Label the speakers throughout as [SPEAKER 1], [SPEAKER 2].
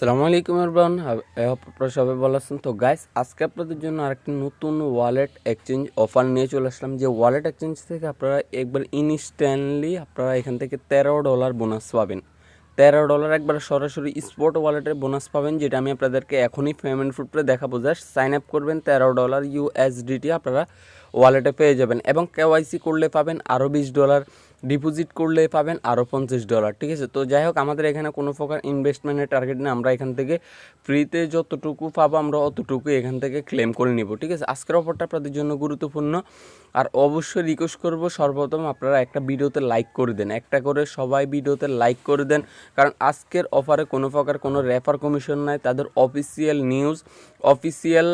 [SPEAKER 1] আসসালামু আলাইকুম এভরিওয়ান, আপনারা সবাই ভালো আছেন। তো গাইস, আজকে আপনাদের জন্য আরেকটি নতুন ওয়ালেট এক্সচেঞ্জ অফার নিয়ে চলে আসলাম। যে ওয়ালেট এক্সচেঞ্জ থেকে আপনারা একবার ইনস্ট্যান্টলি আপনারা এখান থেকে $13 বোনাস পাবেন। $13 একবার সরাসরি স্পট ওয়ালেটের বোনাস পাবেন, যেটা আমি আপনাদেরকে এখনই পেমেন্ট প্রুফে দেখাবো। জাস্ট সাইন আপ করবেন, $13 USDT আপনারা ওয়ালেটে পেয়ে যাবেন এবং কেওয়াইসি করলে পাবেন আরও $20, ডিপোজিট করলে পাবেন আরও $50। ঠিক আছে, তো যাই হোক, আমাদের এখানে কোনো প্রকার ইনভেস্টমেন্টের টার্গেট নেই। আমরা এখান থেকে ফ্রিতে যতটুকু পাবো আমরা অতটুকু এখান থেকে ক্লেম করে নিব। ঠিক আছে, আজকের অফারটা আপনাদের জন্য গুরুত্বপূর্ণ। আর অবশ্যই রিকোয়েস্ট করবো, সর্বপ্রথম আপনারা একটা ভিডিওতে লাইক করে দেন, একটা করে সবাই ভিডিওতে লাইক করে দেন, কারণ আজকের অফারে কোনো প্রকার কোনো রেফার কমিশন নাই। তাদের অফিসিয়াল নিউজ, অফিসিয়াল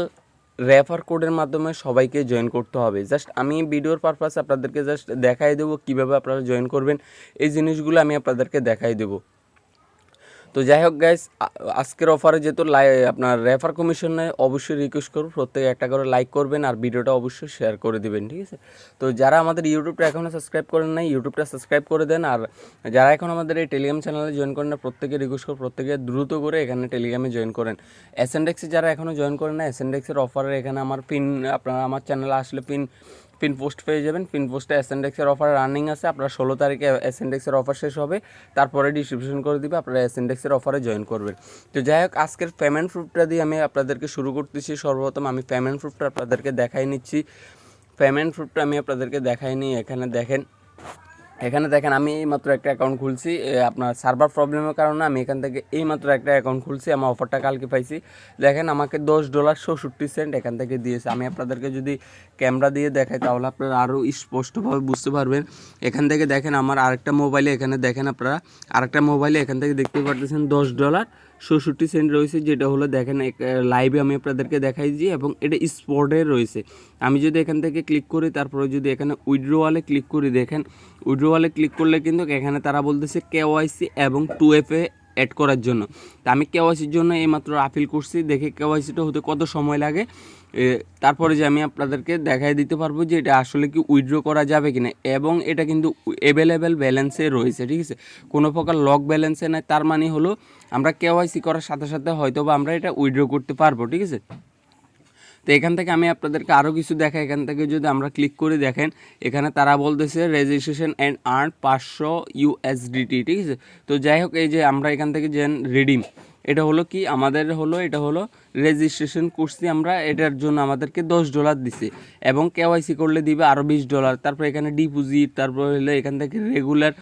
[SPEAKER 1] রেফার কোডের মাধ্যমে সবাইকে জয়েন করতে হবে। জাস্ট আমি ভিডিওর পারপাসে আপনাদেরকে জাস্ট দেখাই দেবো কীভাবে আপনারা জয়েন করবেন, এই জিনিসগুলো আমি আপনাদেরকে দেখাই দেবো। তো যাই হোক গাইস, আজকের অফারে যেহেতু আপনার রেফার কমিশন নেয়, অবশ্যই রিকোয়েস্ট করব প্রত্যেকে একটা করে লাইক করবেন আর ভিডিওটা অবশ্যই শেয়ার করে দিবেন। ঠিক আছে, তো যারা আমাদের ইউটিউবটা এখনও সাবস্ক্রাইব করেন নাই, ইউটিউবটা সাবস্ক্রাইব করে দেন। আর যারা এখন আমাদের এই টেলিগ্রাম চ্যানেলে জয়েন করেন না, প্রত্যেকে রিকোয়েস্ট করব প্রত্যেকে দ্রুত করে এখানে টেলিগ্রামে জয়েন করেন। এসএনডেক্সে যারা এখনও জয়েন করেন না, এসএনডেক্সের অফারে এখানে আমার আপনারা আমার চ্যানেলে আসলে পিন পোস্ট পেয়ে যাবেন। পিন পোস্টে এসএনডেক্সের অফার রানিং আছে। আপনারা 16 তারিখে এসএনডেক্সের অফার শেষ হবে, তারপরে ডিস্ট্রিবিউশন করে দিবে, আপনারা এসএনডেক্সের অফারে জয়েন করবেন। তো যাই হোক, আজকের পেমেন্ট প্রুফটা দিয়ে আমি আপনাদেরকে শুরু করতেছি। সর্বপ্রথম আমি পেমেন্ট প্রুফটা আপনাদেরকে দেখাই নিচ্ছি। পেমেন্ট প্রুফটা আমি আপনাদেরকে দেখাই নিই। এখানে দেখেন আমি এইমাত্র একটা অ্যাকাউন্ট খুলছি। আপনার সার্ভার প্রবলেমের কারণে আমি এখান থেকে এইমাত্র একটা অ্যাকাউন্ট খুলছি। আমার অফারটা কালকে পাইছি। দেখেন আমাকে $10.67 এখান থেকে দিয়েছে। আমি আপনাদেরকে যদি ক্যামেরা দিয়ে দেখাই তাহলে আপনারা আরও স্পষ্টভাবে বুঝতে পারবেন। এখান থেকে দেখেন আমার আরেকটা মোবাইলে, এখানে দেখেন আপনারা আরেকটা মোবাইলে এখান থেকে দেখতে পারতেছেন $10.67 রয়েছে, যেটা হলো দেখেন লাইভে আমি আপনাদেরকে দেখাই দিই এবং এটা স্পটে রয়েছে। আমি যদি এখান থেকে ক্লিক করি, তারপরে যদি এখানে উইথড্রওয়ালে ক্লিক করি, দেখেন উইথড্রওয়ালে ক্লিক করলে কিন্তু এখানে তারা বলতেছে কেওয়াইসি এবং 2FA অ্যাড করার জন্য। তা আমি কেওয়াইসির জন্য এইমাত্র আপিল করছি, দেখে কেওয়াইসিটা হতে কত সময় লাগে, তারপরে যে আমি আপনাদেরকে দেখাই দিতে পারবো যে এটা আসলে কি উইথড্র করা যাবে কিনা। এবং এটা কিন্তু অ্যাভেলেবেল ব্যালেন্সে রয়েছে। ঠিক আছে, কোনো প্রকার লক ব্যালেন্সে নাই। তার মানে হলো আমরা কেওয়াইসি করার সাথে সাথে হয়তো বা আমরা এটা উইথড্র করতে পারবো। ঠিক আছে, তো এখান থেকে আমি আপনাদেরকে আরও কিছু দেখাই। এখান থেকে যদি আমরা ক্লিক করে দেখেন, এখানে তারা বলতেছে রেজিস্ট্রেশন অ্যান্ড আর্ন 500 USDT। ঠিক আছে, তো যাই হোক, এই যে আমরা এখান থেকে যে রিডিম, এটা হলো কি আমাদের হলো, এটা হলো রেজিস্ট্রেশন করছি আমরা, এটার জন্য আমাদেরকে $10 দিছে এবং কেওয়াইসি করলে দিবে আরও $20। তারপর এখানে ডিপোজিট, তারপর হলো এখান থেকে রেগুলার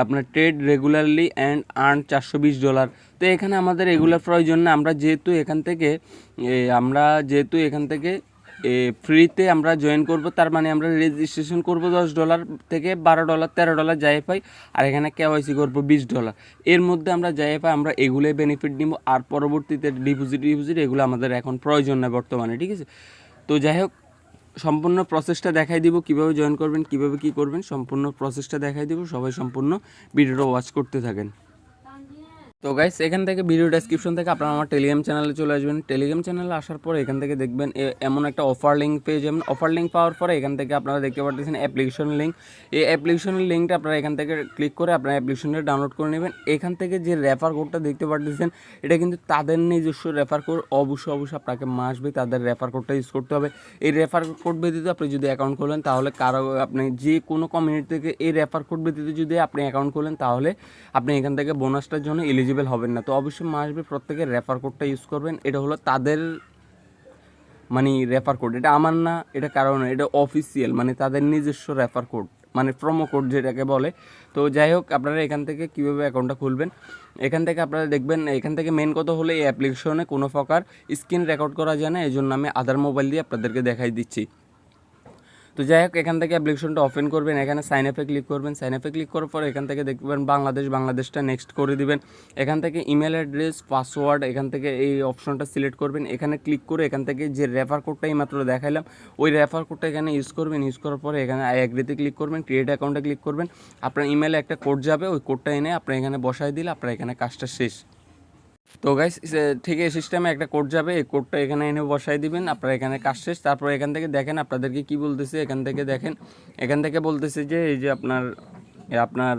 [SPEAKER 1] আপনার ট্রেড রেগুলারলি অ্যান্ড আর্ন $420। তো এখানে আমাদের রেগুলার প্রয়োজন না। আমরা যেহেতু এখান থেকে ফ্রিতে আমরা জয়েন করব, তার মানে আমরা রেজিস্ট্রেশন করব $10 থেকে $12, $13 যাই পাই, আর এখানে কেওয়াইসি করবো $20। এর মধ্যে আমরা যাই পাই আমরা এগুলোই বেনিফিট নিব। আর পরবর্তীতে ডিপোজিট এগুলো আমাদের এখন প্রয়োজন না বর্তমানে। ঠিক আছে, তো যাই হোক, সম্পূর্ণ প্রসেসটা দেখাই দিব, কীভাবে জয়েন করবেন, কীভাবে কী করবেন, সম্পূর্ণ প্রসেসটা দেখাই দিব। সবাই সম্পূর্ণ ভিডিওটা ওয়াচ করতে থাকেন। তো গাইস, এখান থেকে ভিডিও ডেসক্রিপশন থেকে আপনারা আমার টেলিগ্রাম চ্যানেলে চলে আসবেন। টেলিগ্রাম চ্যানেলে আসার পরে এখান থেকে দেখবেন এমন একটা অফার লিঙ্ক পেয়ে যাবেন। অফার লিঙ্ক পাওয়ার পরে এখান থেকে আপনারা দেখতে পাচ্ছেন অ্যাপ্লিকেশন লিঙ্ক। এই অ্যাপ্লিকেশনের লিঙ্কটা আপনারা এখান থেকে ক্লিক করে আপনারা অ্যাপ্লিকেশনটা ডাউনলোড করে নেবেন। এখান থেকে যে রেফার কোডটা দেখতে পাচ্ছেন, এটা কিন্তু তাদের নিজস্ব রেফার কোড। অবশ্যই আপনাকে মাসবে তাদের রেফার কোডটা ইউজ করতে হবে। এই রেফার কোড ব্যতীত আপনি যদি অ্যাকাউন্ট খোলেন, তাহলে আপনি যে কোনো কমিউনিটি থেকে এই রেফার কোড ব্যতীত যদি আপনি অ্যাকাউন্ট খোলেন, তাহলে আপনি এখান থেকে বোনাসটার জন্য এলিজিবল হবেন না। তো অবশ্যই মাসবে প্রত্যেকের রেফার কোডটা ইউজ করবেন। এটা হলো তাদের মানে রেফার কোড, এটা আমার না, এটা কারণ এটা অফিসিয়াল, মানে তাদের নিজস্ব রেফার কোড, মানে প্রোমো কোড যেটাকে বলে। তো যাই হোক, আপনারা এখান থেকে কীভাবে অ্যাকাউন্টটা খুলবেন, এখান থেকে আপনারা দেখবেন। এখান থেকে মেন কথা হলো এই অ্যাপ্লিকেশনে কোনো প্রকার স্ক্রিন রেকর্ড করা যায় না, এই জন্য আমি আদার মোবাইল দিয়ে আপনাদেরকে দেখাই দিচ্ছি। তো যাই হোক, এখান থেকে অ্যাপ্লিকেশনটা ওপেন করবেন, এখানে সাইন আপে ক্লিক করবেন। সাইন আপে ক্লিক করার পর এখান থেকে দেখবেন বাংলাদেশটা নেক্সট করে দিবেন। এখান থেকে ইমেল অ্যাড্রেস, পাসওয়ার্ড, এখান থেকে এই অপশনটা সিলেক্ট করবেন। এখানে ক্লিক করে এখান থেকে যে রেফার কোডটাই মাত্র দেখাইলাম, ওই রেফার কোডটা এখানে ইউজ করবেন। ইউজ করার পরে এখানে আই অ্যাগ্রিতে ক্লিক করবেন, ক্রিয়েট অ্যাকাউন্টে ক্লিক করবেন। আপনার ইমেলে একটা কোড যাবে, ওই কোডটা এনে আপনার এখানে বসাই দিলে আপনার এখানে কাজটা শেষ। তো গাইস, ঠিক এই সিস্টেমে একটা কোড যাবে, এই কোডটা এখানে এনে বসাই দিবেন, আপনার এখানে কাজ শেষ। তারপর এখান থেকে দেখেন আপনাদেরকে কি বলতেছে, এখান থেকে দেখেন, এখান থেকে বলতেছে যে এই যে আপনার আপনার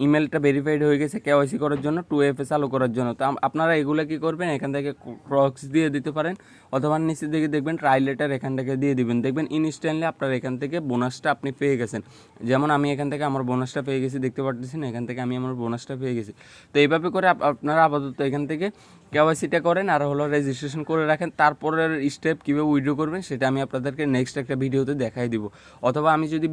[SPEAKER 1] ইমেলটা ভেরিফাইড হয়ে গেছে কেওয়াইসি করার জন্য, 2FA চালু করার জন্য। তো আপনারা এগুলো কী করবেন, এখান থেকে ক্রক্স দিয়ে দিতে পারেন, অথবা নিচের দিকে দেখবেন ট্রাই লেটার এখান থেকে দিয়ে দিবেন। দেখবেন ইনস্ট্যান্টলি আপনার এখান থেকে বোনাসটা আপনি পেয়ে গেছেন। যেমন আমি এখান থেকে আমার বোনাসটা পেয়ে গেছি, দেখতে পাচ্ছেন এখান থেকে আমি আমার বোনাসটা পেয়ে গেছি। তো এইভাবে করে আপনারা আপাতত এখান থেকে কেওয়াইসিটা করেন আর হলো রেজিস্ট্রেশন করে রাখেন। তারপরের স্টেপ কীভাবে উইথড্র করবেন সেটা আমি আপনাদেরকে নেক্সট একটা ভিডিওতে দেখাই দিব। অথবা আমি যদি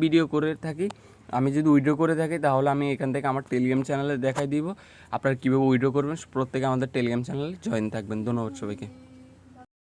[SPEAKER 1] উইথড্র করে থাকি তাহলে আমি এখান থেকে আমার টেলিগ্রাম চ্যানেলে দেখাই দিব আপনারা কীভাবে উইথড্র করবেন। প্রত্যেকে আমাদের টেলিগ্রাম চ্যানেলে জয়েন থাকবেন। ধন্যবাদ সবাইকে।